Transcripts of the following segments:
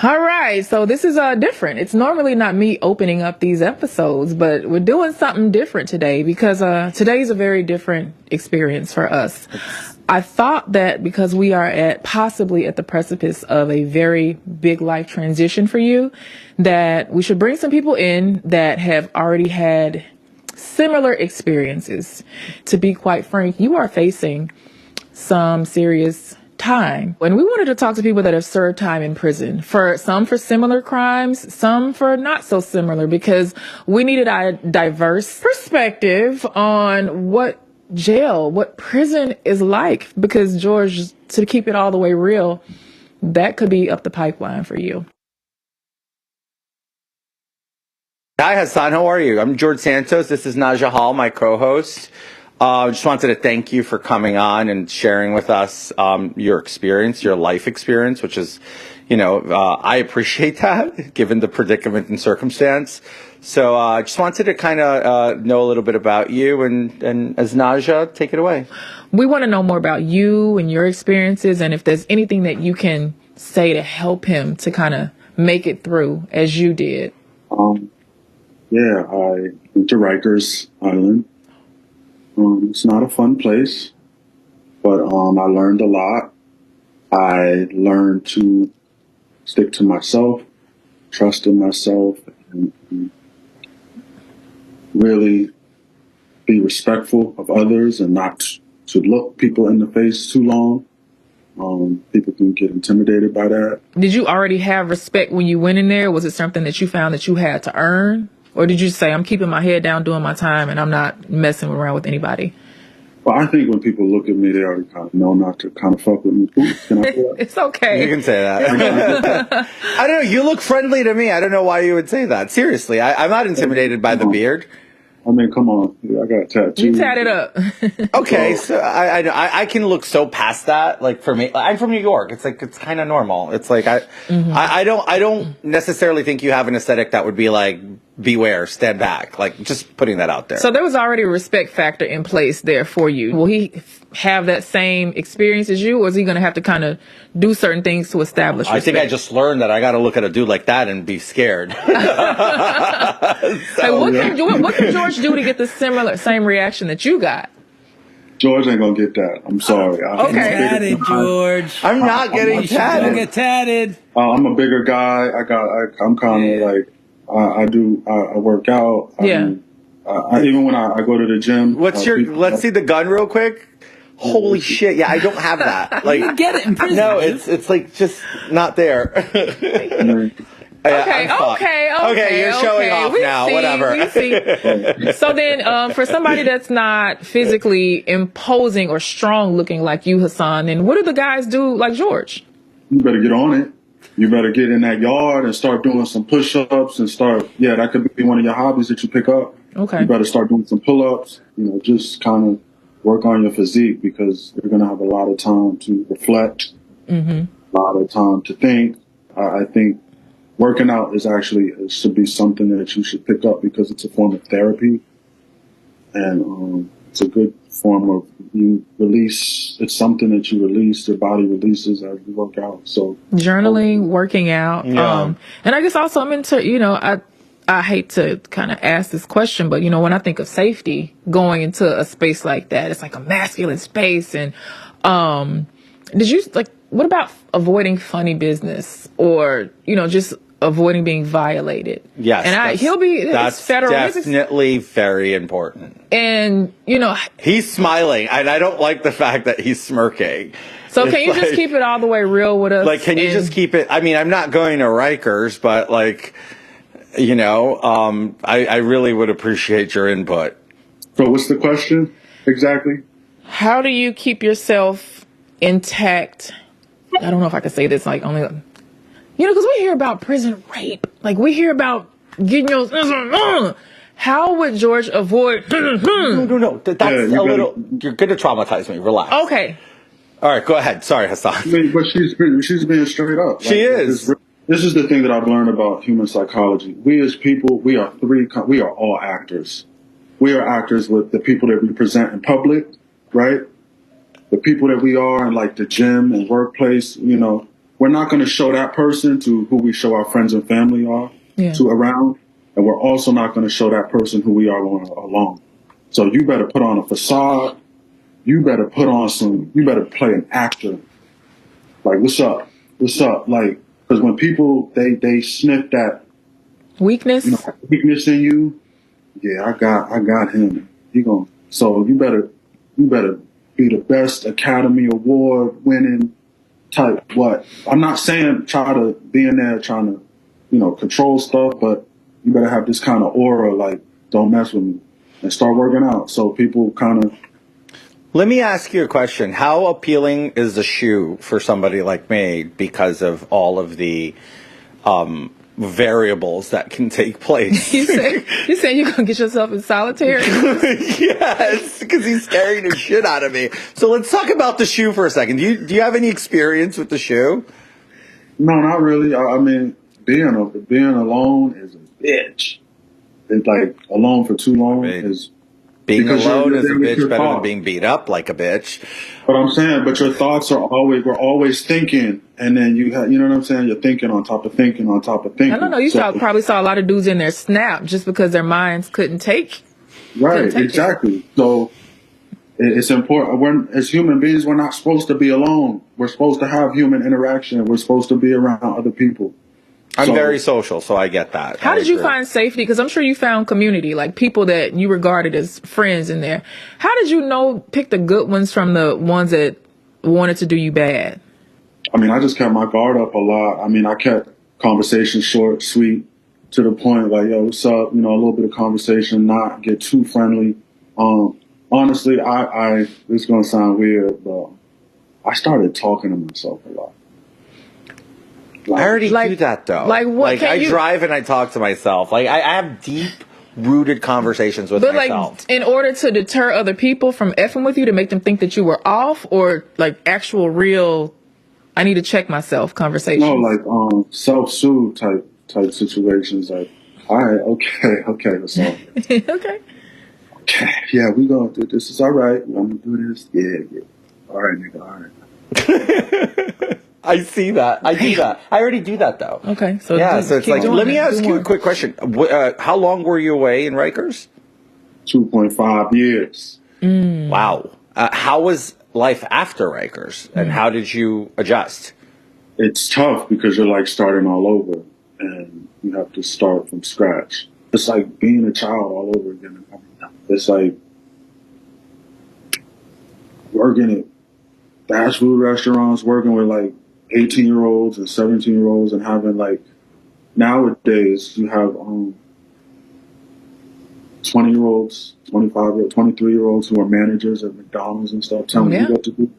All right, so this is different. It's normally not me opening up these episodes, but we're doing something different today because today's a very different experience for us. I thought that because we are possibly at the precipice of a very big life transition for you, that we should bring some people in that have already had similar experiences. To be quite frank, you are facing some serious time. And we wanted to talk to people that have served time in prison, for similar crimes, some for not so similar, because we needed a diverse perspective on what prison is like. Because George, to keep it all the way real, that could be up the pipeline for you. Hi, Hassan. How are you? I'm George Santos. This is Naja Hall, my co-host. Just wanted to thank you for coming on and sharing with us your experience, your life experience, which is, I appreciate that given the predicament and circumstance. So I just wanted to kind of know a little bit about you, and as Naja, take it away. We want to know more about you and your experiences, and if there's anything that you can say to help him to kind of make it through as you did. Yeah, I went to Rikers Island. It's not a fun place, but I learned a lot. I learned to stick to myself, trust in myself, and really be respectful of others and not to look people in the face too long. People can get intimidated by that. Did you already have respect when you went in there? Was it something that you found that you had to earn? Or did you say, I'm keeping my head down, doing my time, and I'm not messing around with anybody? Well, I think when people look at me, they already kind of know not to kind of fuck with me. Ooh, can I say that? It's okay. You can say that. I don't know. You look friendly to me. I don't know why you would say that. Seriously, I'm not intimidated by the beard. I mean, come on. I got a tattoo. You tatted up. Okay, so I can look so past that. Like for me, I'm from New York. It's like it's kind of normal. It's like I don't necessarily think you have an aesthetic that would be like beware, stand back. Like just putting that out there. So there was already a respect factor in place there for you. Will he have that same experience as you, or is he going to have to kind of do certain things to establish respect? I think I just learned that I got to look at a dude like that and be scared. What can George do to get the same reaction that you got? George ain't gonna get that. I'm sorry. Okay. Tatted, George. I'm not getting tatted. Don't get tatted. I'm a bigger guy. I'm kind of like I work out. Even when I go to the gym. Let's see the gun real quick. Holy shit! Yeah, I don't have that. Like, you get it in prison. No, it's like just not there. Okay, you're showing off now. Whatever. We see. So then, for somebody that's not physically imposing or strong looking like you, Hassan, then what do the guys do like George? You better get on it. You better get in that yard and start doing some push-ups and that could be one of your hobbies that you pick up. Okay. You better start doing some pull-ups, just kind of work on your physique because you're going to have a lot of time to reflect, a lot of time to think. I think working out should be something that you should pick up because it's a form of therapy. And it's a good form of it's something that you release, your body releases as you work out. So journaling, working out. Yeah. And I guess also I'm into, I hate to kind of ask this question, but when I think of safety going into a space like that, it's like a masculine space. And what about avoiding funny business or, just avoiding being violated? Yes. And that's federal. Definitely very important. And, he's smiling and I don't like the fact that he's smirking. So can you just keep it all the way real with us? Like, can you just keep it? I mean, I'm not going to Rikers, but like, I really would appreciate your input. So what's the question exactly? How do you keep yourself intact? I don't know if I could say this like only, because we hear about prison rape. Like we hear about getting your, how would George avoid? No. That's a little, you're going to traumatize me. Relax. Okay. All right, go ahead. Sorry, Hassan. But she's being straight up. She is. This is the thing that I've learned about human psychology. We as people, we are all actors. We are actors with the people that we present in public, right? The people that we are in like the gym and workplace, we're not going to show that person to who we show our friends and family are to around. And we're also not going to show that person who we are alone. So you better put on a facade. You better put on you better play an actor. Like, what's up? What's up? Like, because when people, they sniff that weakness, weakness in you. Yeah, I got him. So you better be the best Academy Award winning type. What? I'm not saying try to be in there trying to, control stuff, but you better have this kind of aura, like, don't mess with me, and start working out. So people kind of. Let me ask you a question. How appealing is the shoe for somebody like me because of all of the variables that can take place? You saying you're going to get yourself in solitary? Yes, because he's scaring the shit out of me. So let's talk about the shoe for a second. Do you have any experience with the shoe? No, not really. I mean, being alone is a bitch. It's like alone for too long is. Being alone is a bitch better than being beat up like a bitch. But I'm saying, your thoughts we're always thinking, and then you know what I'm saying? You're thinking on top of thinking on top of thinking. I don't know. You probably saw a lot of dudes in there snap just because their minds couldn't take. Right, exactly. So it's important. As human beings, we're not supposed to be alone. We're supposed to have human interaction. We're supposed to be around other people. I'm very social, so I get that. How did you find safety? Because I'm sure you found community, like people that you regarded as friends in there. How did you pick the good ones from the ones that wanted to do you bad? I mean, I just kept my guard up a lot. I mean, I kept conversation short, sweet, to the point, like, yo, what's up? A little bit of conversation, not get too friendly. Honestly, this is going to sound weird, but I started talking to myself a lot. I already do that, though. Like what? I drive and I talk to myself. Like, I have deep-rooted conversations with myself. But, in order to deter other people from effing with you, to make them think that you were off, or, actual real, I need to check myself conversations? No, self-soothe type situations. Like, all right, okay, that's all. Okay. Okay, yeah, we gonna do this. Is all right. I'm gonna do this. Yeah. All right, nigga, all right. I see that. I do that. I already do that, though. Okay. So it's like, let me ask you a quick question. How long were you away in Rikers? 2.5 years. Wow. How was life after Rikers, and how did you adjust? It's tough because you're starting all over, and you have to start from scratch. It's like being a child all over again. It's like working at fast food restaurants, working with 18-year-olds and 17-year-olds, and having nowadays you have 20-year-olds, 25-year-olds, 23-year-olds who are managers at McDonald's and stuff, telling you what to do.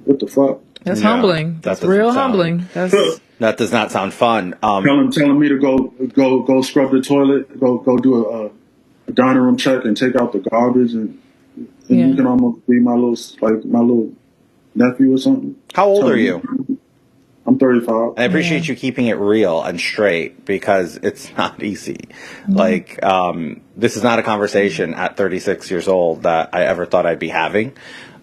What the fuck? That's humbling. That's real humbling. That does not sound fun. Telling me to go scrub the toilet, go do a dining room check and take out the garbage, and you can almost be my little nephew or something. How old are you? I'm 35. I appreciate you keeping it real and straight, because it's not easy. This is not a conversation at 36 years old that I ever thought I'd be having.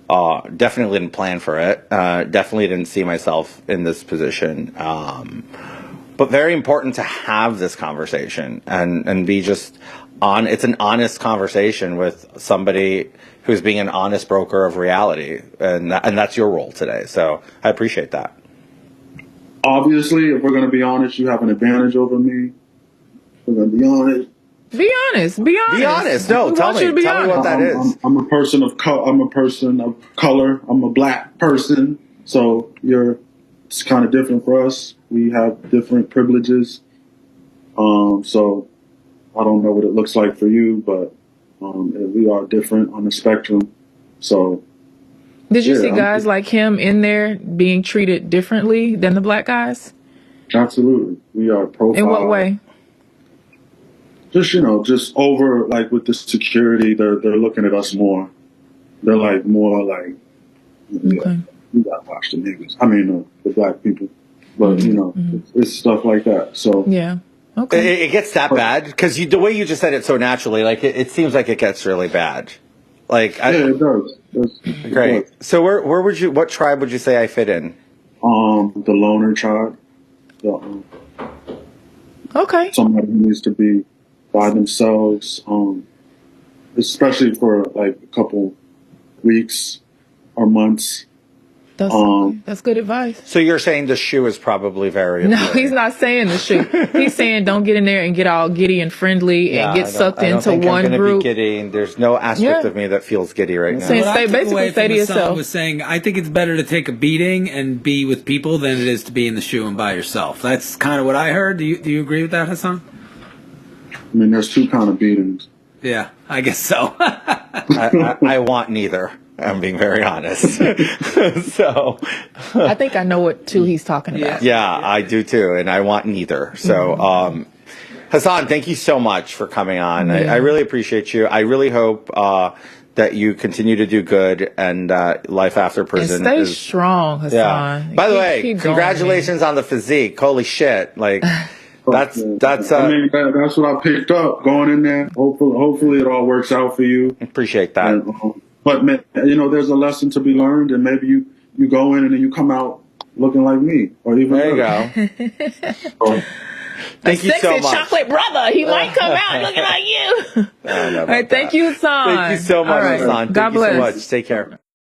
Definitely didn't plan for it. Definitely didn't see myself in this position. But very important to have this conversation and be just on. It's an honest conversation with somebody who's being an honest broker of reality, and that's your role today. So I appreciate that. Obviously, if we're going to be honest, you have an advantage over me. We're going to be honest. Be honest. Be honest. No, tell me what that is. I'm a person of color. I'm a black person. So it's kind of different for us. We have different privileges. So I don't know what it looks like for you, but we are different on the spectrum. So. Did you see guys like him in there being treated differently than the black guys? Absolutely. We are profiled. In what way? Just over, with the security, they're looking at us more. They're more okay. We gotta watch the niggas. I mean, the black people. But, it's stuff like that. So. Yeah. Okay. It gets that bad? Because the way you just said it so naturally, it seems like it gets really bad. It does. Great. So what tribe would you say I fit in? the loner child, Okay. somebody who needs to be by themselves, especially for like a couple weeks or months. That's good advice. So you're saying the shoe is probably very No, appealing. he's not saying the shoe. He's saying don't get in there and get all giddy and friendly and get sucked I don't into think one I'm gonna group. be giddy. There's no aspect of me that feels giddy right now. Saying What I took basically away stay from to Hassan yourself. was saying, I think it's better to take a beating and be with people than it is to be in the shoe and by yourself. That's kind of what I heard. Do you agree with that, Hassan? I mean, there's two kind of beatings. Yeah, I guess so. I want neither. I'm being very honest. So, I think I know what two he's talking about. yeah, I do too, and I want neither. So, Hassan, thank you so much for coming on. I really appreciate you. I really hope that you continue to do good and life after And prison stay is strong, Hassan. Yeah. By the way, keep going, congratulations on the physique. Holy shit! Like that's. I mean, that's what I picked up going in there. Hopefully, it all works out for you. Appreciate that. And, but man, there's a lesson to be learned, and maybe you go in and then you come out looking like me, or even There you better. go. Thank you so Sexy much. chocolate brother. He might come out looking like you. I don't know All right, about thank that. you, Hassan. Thank you so much, All right. Hassan. God Thank you bless. so much. Take care.